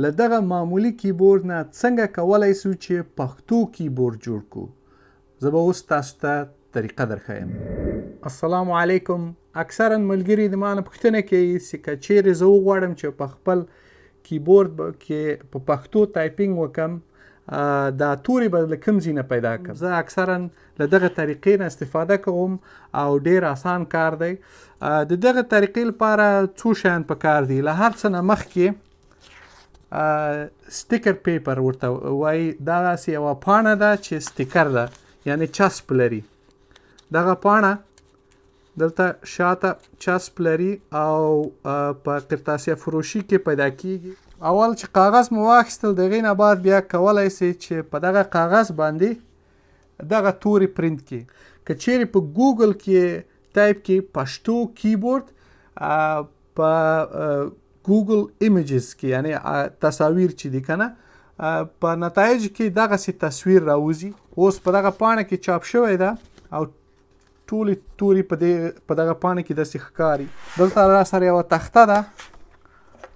له دغه معمولي کیبورډ نه څنګه کولی سو چې پښتو کیبورډ جوړ کړو. زه به اوس تاسو ته طریقه درښیم. السلام علیکم. اکثرا ملګري د ما نه پوښتنه کوي چې که چیرې زه وغواړم چې په خپل کیبورډ کې په پښتو ټایپینګ وکړم، دا تورې به له کوم ځای نه پیدا کړم. زه اکثرا له دغه طریقې نه استفاده کوم او ډېر آسان کار دی. د دغه طریقې لپاره څو شیان پکار دي. له هر څه نه مخکې سټیکر پیپر ورته وایي. دغسې یوه پاڼه ده چې سټیکر ده، یعنې چسپ لري. دغه پاڼه دلته شاته چسپ لري او په قرطاسیه فروشي کې پیدا کیږي. اول چې کاغذ مو واخیستل، د هغې نه بعد بیا کولی سئ چې په دغه کاغذ باندې دغه تورې پرنټ کړي. که چیرې په ګوګل کې ټایپ کړي پښتو کیبورډ، په ګوګل ایمیجز کې یعنې تصاویر چې دي که نه، په نتایجو کې دغسې تصویر راوځي. اوس په دغه پاڼه کې چاپ شوی ده او ټولې تورې په دغه پاڼه کې داسې ښکاري. دلته را سره یوه تخته ده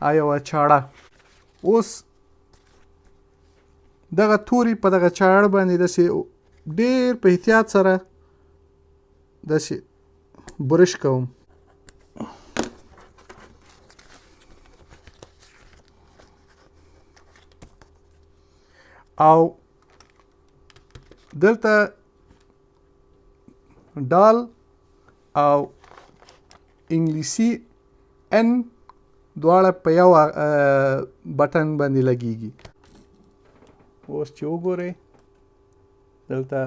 او یوه چاړه. اوس دغه تورې په دغه چاړه باندې داسې ډېر په احتیاط سره داسې برش کوم. او دلته ډال او انګلیسي ان دواړه په یو بټن باندې لګیږي. اوس چې وګورئ دلته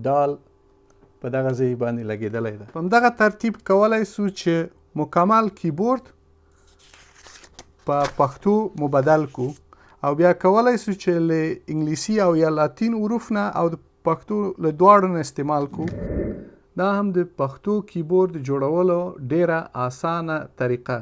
ډال په دغه ځای باندې لګېدلی ده. په همدغه ترتیب کولی سو چې مکمل کیبورډ په پښتو مبدل کړو او بیا کولی سو چې له انګلیسي او یا لاتین حروف نه او د پښتو له دواړو نه استعمال کړو. دا هم د پښتو کیبورډ جوړولو ډیره اسانه طریقه.